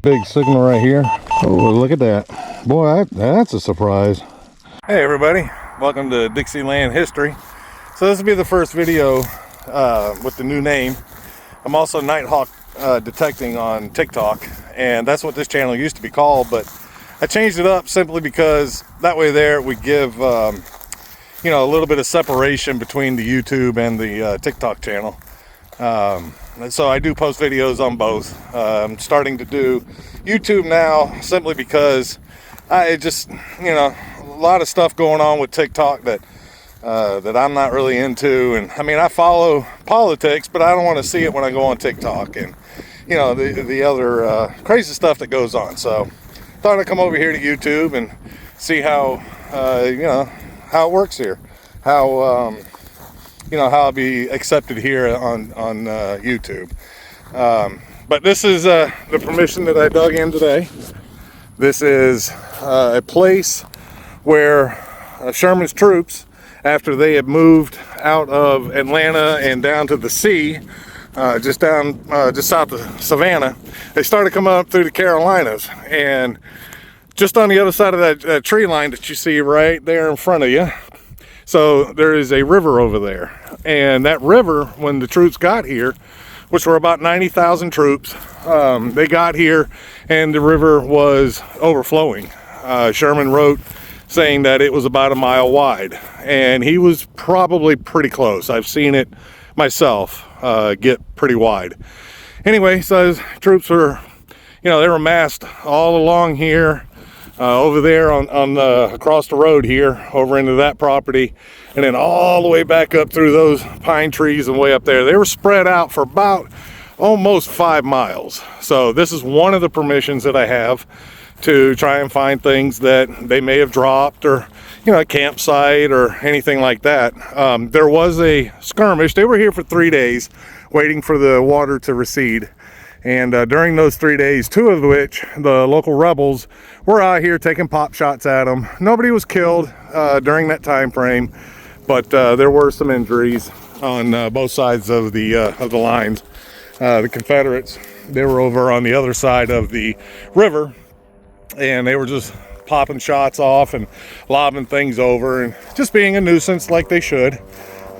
Big signal right here. Oh, look at that. Boy, that's a surprise. Hey everybody, welcome to Dixieland History. So this will be the first video with the new name. I'm also Nighthawk Detecting on TikTok, and that's what this channel used to be called, but I changed it up simply because that way there we give you know, a little bit of separation between the YouTube and the TikTok channel. And so I do post videos on both. I'm starting to do YouTube now simply because I just, you know, a lot of stuff going on with TikTok that I'm not really into. And I mean, I follow politics, but I don't want to see it when I go on TikTok and, you know, the other crazy stuff that goes on. So thought I'd come over here to YouTube and see how, you know, how it works here. How, you know, how I'll be accepted here on YouTube. But this is the permission that I dug in today. This is a place where Sherman's troops, after they had moved out of Atlanta and down to the sea, just south of Savannah, they started coming up through the Carolinas. And just on the other side of that tree line that you see right there in front of you, so there is a river over there, and that river, when the troops got here, which were about 90,000 troops, they got here and the river was overflowing. Sherman wrote saying that it was about a mile wide, and he was probably pretty close. I've seen it myself get pretty wide. Anyway, so his troops were, you know, they were massed all along here. Over there on across the road here, over into that property, and then all the way back up through those pine trees and way up there. They were spread out for about almost 5 miles. So this is one of the permissions that I have to try and find things that they may have dropped, or, you know, a campsite or anything like that. There was a skirmish. They were here for 3 days waiting for the water to recede. And during those 3 days, 2 of which the local rebels were out here taking pop shots at them. Nobody was killed during that time frame, but there were some injuries on both sides of the lines. The Confederates, they were over on the other side of the river, and they were just popping shots off and lobbing things over and just being a nuisance like they should.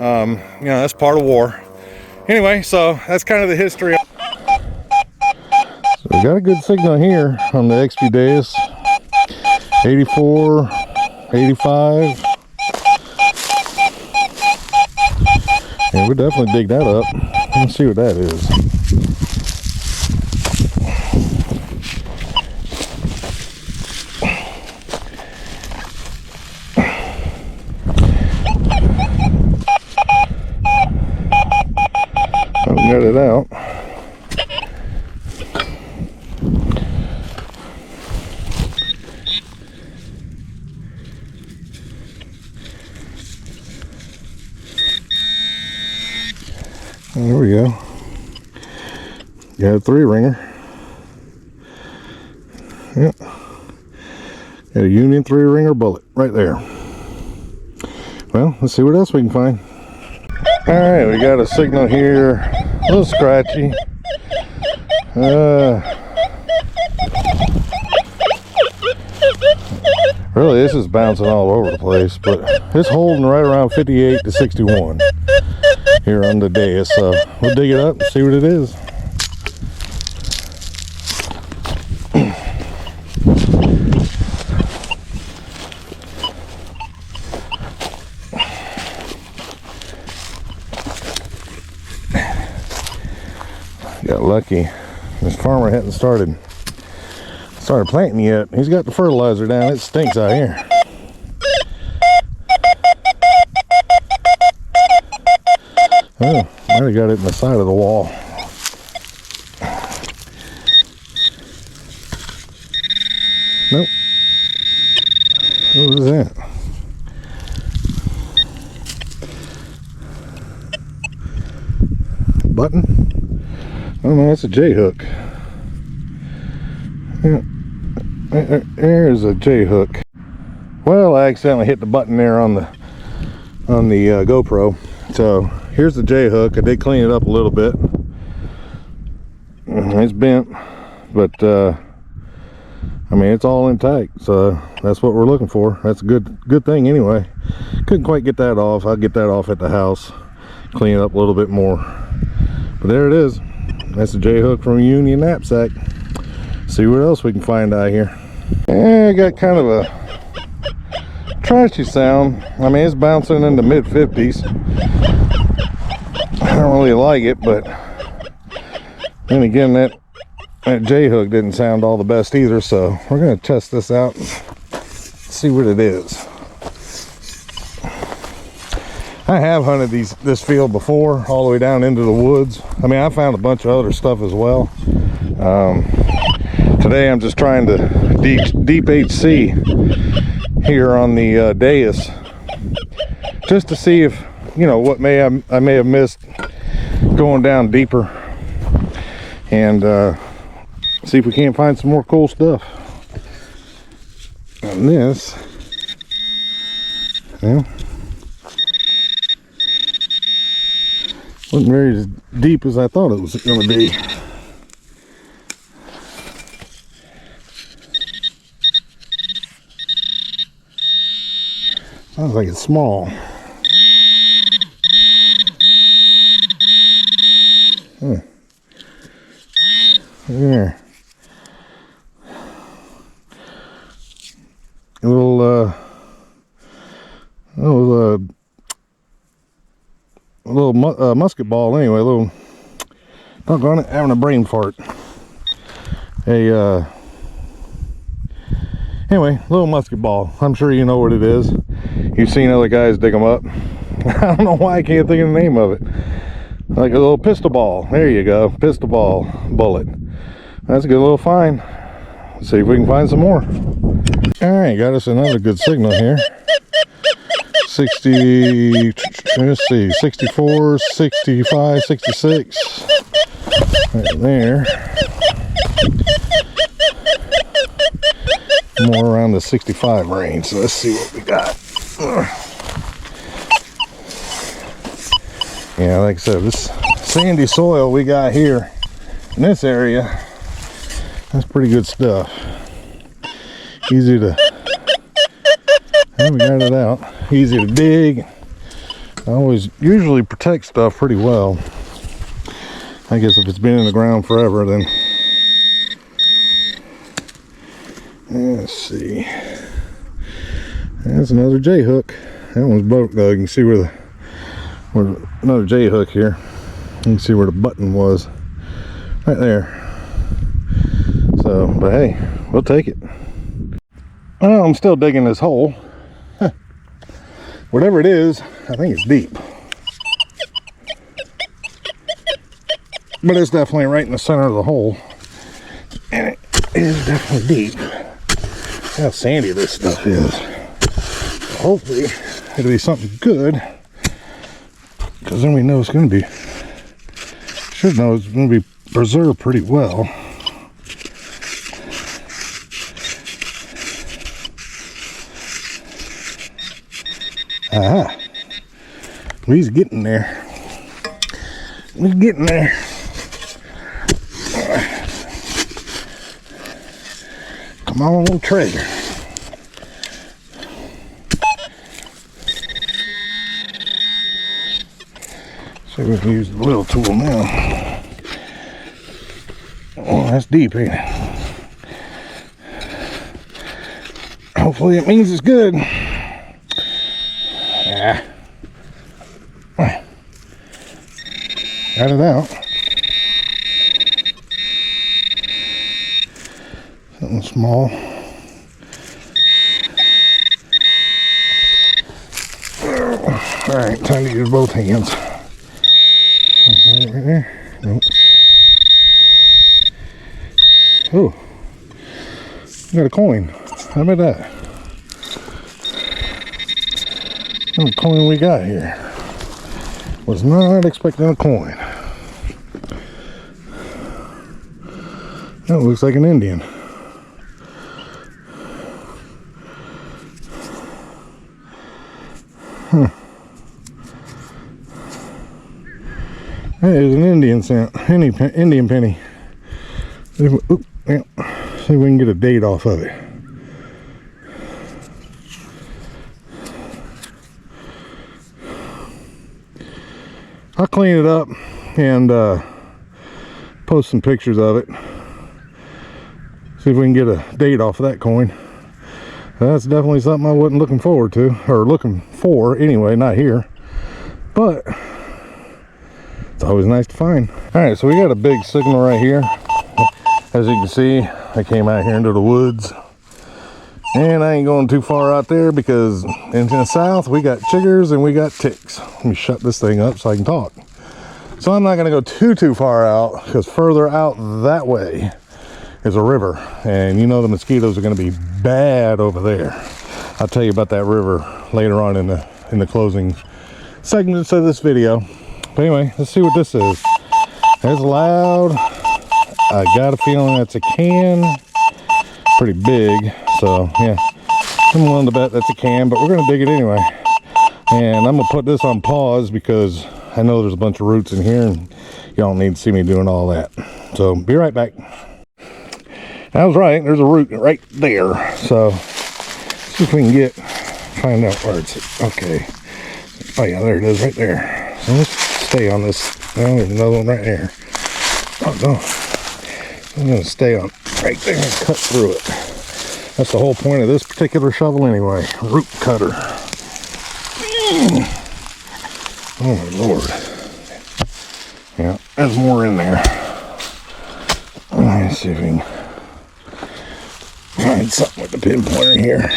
You know, that's part of war. Anyway, so that's kind of the history. So we got a good signal here on the XP days. 84, 85. And we'll definitely dig that up. Let's see what that is. I got it out. There we go. Got a 3-ringer. Yep. Got a Union 3-ringer bullet right there. Well, let's see what else we can find. Alright, we got a signal here. A little scratchy. Really, this is bouncing all over the place, but it's holding right around 58 to 61 here on the dais, so we'll dig it up and see what it is. Got lucky. This farmer hadn't started planting yet. He's got the fertilizer down. It stinks out here. Oh, might have got it in the side of the wall. Nope. What was that? Button? Oh no, that's a J hook. Yeah. There's a J hook. Well, I accidentally hit the button there on the GoPro. So here's the J hook. I did clean it up a little bit. It's bent, but I mean, it's all intact, so that's what we're looking for. That's a good thing anyway. Couldn't quite get that off. I'll get that off at the house, clean it up a little bit more. But there it is. That's a J-hook from a Union knapsack. See what else we can find out here. Yeah, I got kind of a trashy sound. I mean, it's bouncing in the mid-50s. I don't really like it, but then again, that J-hook didn't sound all the best either, so we're going to test this out and see what it is. I have hunted this field before, all the way down into the woods. I mean, I found a bunch of other stuff as well. Today I'm just trying to deep HC here on the dais, just to see if, you know, what I may have missed going down deeper, and see if we can't find some more cool stuff. And this, well, wasn't very as deep as I thought it was going to be. Sounds like it's small. Huh. There. A little musket ball anyway. A little, doggone it, having a brain fart. Anyway, little musket ball. I'm sure you know what it is. You've seen other guys dig them up. I don't know why I can't think of the name of it. Like a little pistol ball. There you go. Pistol ball bullet. That's a good little find. Let's see if we can find some more. Alright, got us another good signal here. 60, let's see, 64, 65, 66. Right there. More around the 65 range. So let's see what we got. Yeah, like I said, this sandy soil we got here in this area, that's pretty good stuff. Easy to, and we got it out. Easy to dig. I usually protect stuff pretty well. I guess if it's been in the ground forever, then let's see. That's another J-hook. That one's broke though. You can see where another J-hook here. You can see where the button was. Right there. So, but hey, we'll take it. Well, I'm still digging this hole. Huh. Whatever it is, I think it's deep. But it's definitely right in the center of the hole. And it is definitely deep. How sandy this stuff is. So hopefully, it'll be something good. Because then we know it's going to be, should know it's going to be preserved pretty well. Aha. He's getting there. He's getting there. Come on, little treasure. See if we can use the little tool now. Oh, that's deep, ain't it? Hopefully it means it's good. Yeah. Got it out. Something small. Alright, time to use both hands. Right there. Nope. Oh, got a coin. How about that? What coin we got here? Was not expecting a coin. That looks like an Indian. Huh. There's an Indian cent, Indian penny. Oop, yeah. See if we can get a date off of it. I'll clean it up and post some pictures of it. See if we can get a date off of that coin. That's definitely something I wasn't looking forward to, or looking for anyway, not here. But it's always nice to find. All right, so we got a big signal right here. As you can see, I came out here into the woods. And I ain't going too far out there because in the south we got chiggers and we got ticks. Let me shut this thing up so I can talk. So I'm not going to go too far out, because further out that way is a river, and you know the mosquitoes are going to be bad over there. I'll tell you about that river later on in the closing segments of this video. But anyway, let's see what this is. It's loud. I got a feeling that's a can. Pretty big. So yeah, I'm willing to bet that's a can, but we're gonna dig it anyway. And I'm gonna put this on pause because I know there's a bunch of roots in here and you don't need to see me doing all that. So be right back. I was right, there's a root right there. So see if we can find out where it's at. Okay. Oh yeah, there it is right there. So let's stay on this. Oh, there's another one right here. Oh no. I'm gonna stay on right there and cut through it. That's the whole point of this particular shovel anyway. Root cutter. Oh my lord. Yeah, there's more in there. Let me see if we can find something with the pinpointer here.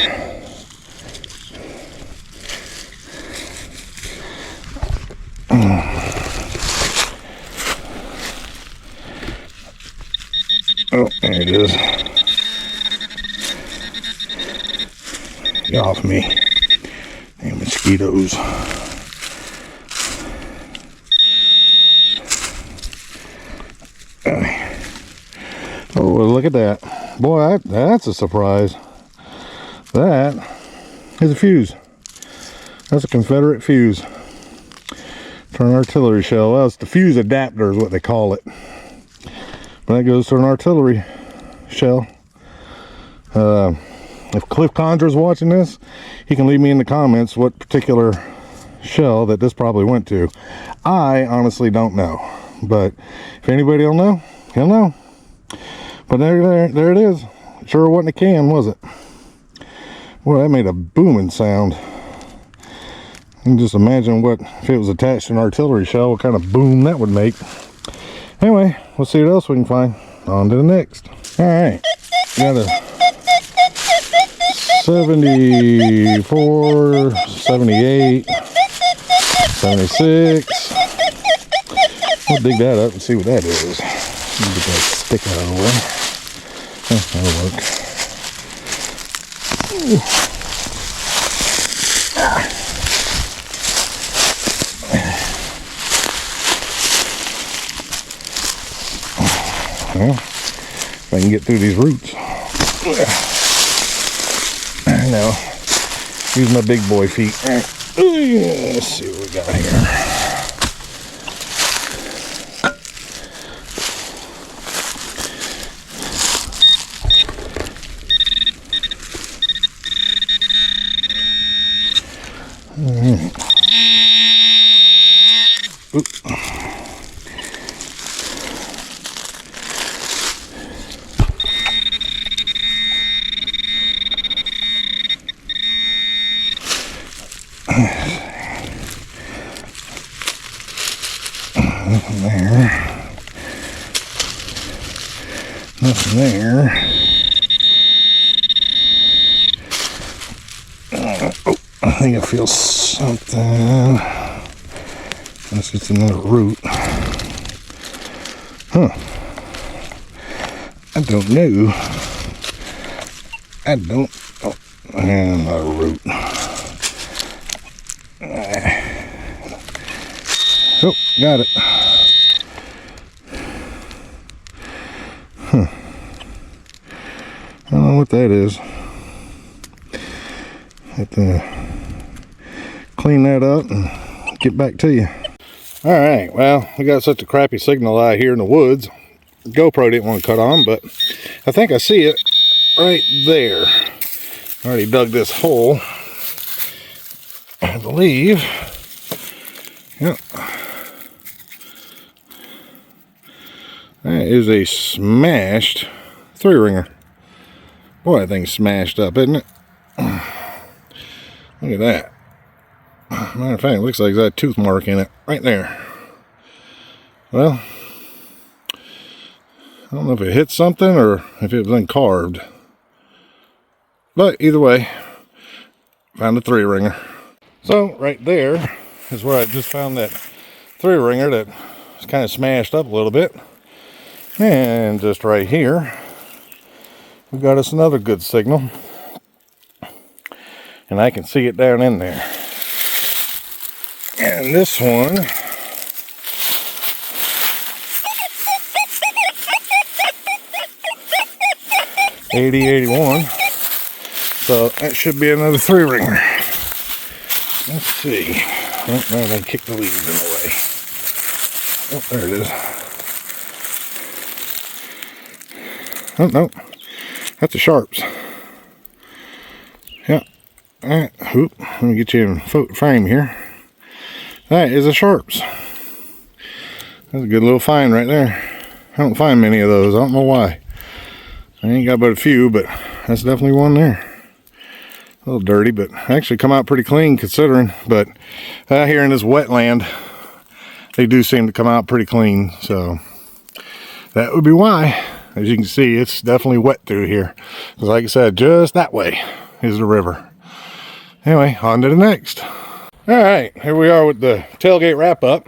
Oh, there it is. Get off me. Damn mosquitoes. Oh, well, look at that. Boy, that's a surprise. That is a fuse. That's a Confederate fuse. For an artillery shell. Well, it's the fuse adapter is what they call it. But that goes to an artillery shell. If Cliff Conjur's watching this, he can leave me in the comments what particular shell that this probably went to. I honestly don't know, but if anybody will know, he'll know. But there it is. Sure wasn't a can, was it? Well, that made a booming sound. You can just imagine what, if it was attached to an artillery shell, what kind of boom that would make. Anyway, we'll see what else we can find. On to the next. All right, got a 74, 78, 76. We'll dig that up and see what that is. Get that stick out of the way. Oh, that'll work. Well, if I can get through these roots. Now, use my big boy feet. Let's see what we got here. Nothing there. Nothing there. Oh, I think I feel something. That's just another root. Huh. I don't know. I don't. Oh, and another root. Oh, got it. Huh. I don't know what that is. Have to clean that up and get back to you. Alright, well, we got such a crappy signal out here in the woods. GoPro didn't want to cut on, but I think I see it right there. I already dug this hole, I believe. Yep. That is a smashed 3-ringer. Boy, that thing's smashed up, isn't it? Look at that. Matter of fact, it looks like there's a tooth mark in it right there. Well, I don't know if it hit something or if it was carved. But either way, found a 3-ringer. So right there is where I just found that 3-ringer that was kind of smashed up a little bit. And just right here, we got us another good signal. And I can see it down in there. And this one, '80-81. So that should be another 3-ringer. Let's see. Oh, no, I kicked the leaves in the way. Oh, there it is. Oh, no. That's a Sharps. Yeah. Alright. Oop. Let me get you in frame here. That is a Sharps. That's a good little find right there. I don't find many of those. I don't know why. I ain't got but a few, but that's definitely one there. A little dirty, but actually come out pretty clean considering. But here in this wetland, they do seem to come out pretty clean. So that would be why. As you can see, it's definitely wet through here. Because like I said, just that way is the river. Anyway, on to the next. Alright, here we are with the tailgate wrap up.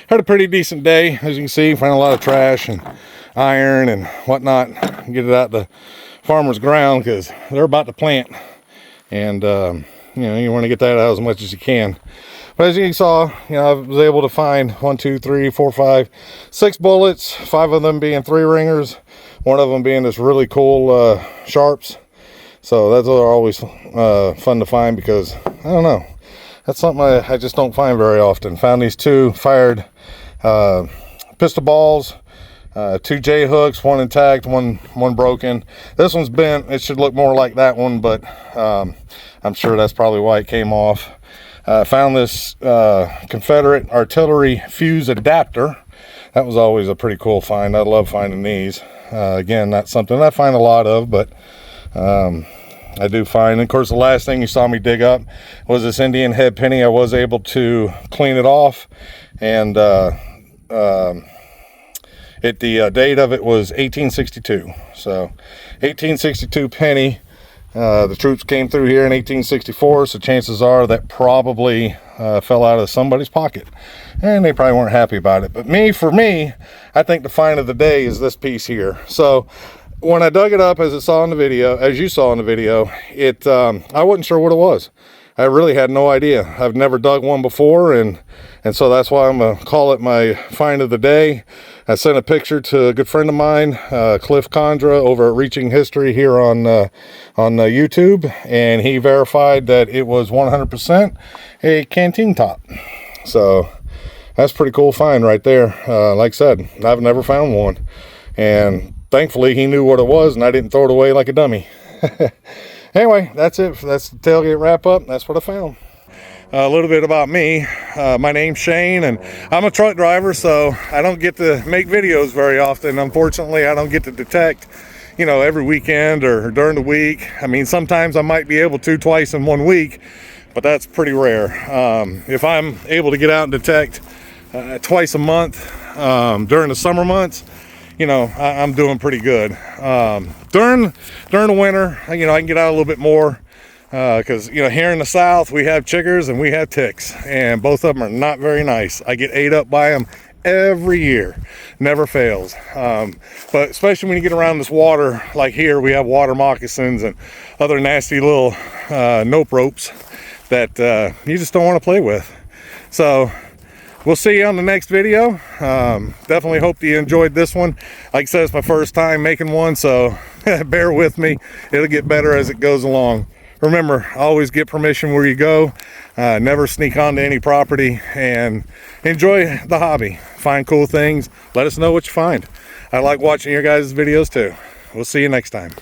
Had a pretty decent day, as you can see. Found a lot of trash and iron and whatnot. Get it out the farmer's ground because they're about to plant. And, you know, you want to get that out as much as you can. But as you saw, you know, I was able to find 1, 2, 3, 4, 5, 6 bullets. 5 of them being 3-ringers. One of them being this really cool Sharps. So those are always fun to find because, I don't know, that's something I just don't find very often. Found these 2 fired pistol balls, 2 J hooks, 1 intact, one broken. This one's bent. It should look more like that one, but I'm sure that's probably why it came off. Found this Confederate artillery fuse adapter. That was always a pretty cool find. I love finding these. Again, not something I find a lot of, but I do find. And of course, the last thing you saw me dig up was this Indian head penny. I was able to clean it off, and the date of it was 1862. So 1862 penny. The troops came through here in 1864, so chances are that probably fell out of somebody's pocket, and they probably weren't happy about it. But for me, I think the find of the day is this piece here. So when I dug it up, as you saw in the video, I wasn't sure what it was. I really had no idea. I've never dug one before, and so that's why I'm gonna call it my find of the day. I sent a picture to a good friend of mine, Cliff Condra, over at Reaching History here on YouTube, and he verified that it was 100% a canteen top. So that's a pretty cool find right there. Like I said, I've never found one, and thankfully he knew what it was, and I didn't throw it away like a dummy. Anyway, that's it. That's the tailgate wrap up. That's what I found. A little bit about me. My name's Shane, and I'm a truck driver, so I don't get to make videos very often. Unfortunately, I don't get to detect, you know, every weekend or during the week. I mean, sometimes I might be able to twice in 1 week, but that's pretty rare. If I'm able to get out and detect twice a month during the summer months, you know, I'm doing pretty good. During the winter, you know, I can get out a little bit more. Because, you know, here in the South, we have chiggers and we have ticks, and both of them are not very nice. I get ate up by them every year, never fails. But especially when you get around this water, like here, we have water moccasins and other nasty little nope ropes that you just don't want to play with. So we'll see you on the next video. Definitely hope that you enjoyed this one. Like I said, it's my first time making one, so bear with me. It'll get better as it goes along. remember, always get permission where you go. Never sneak onto any property, and enjoy the hobby. Find cool things. Let us know what you find. I like watching your guys' videos too. We'll see you next time.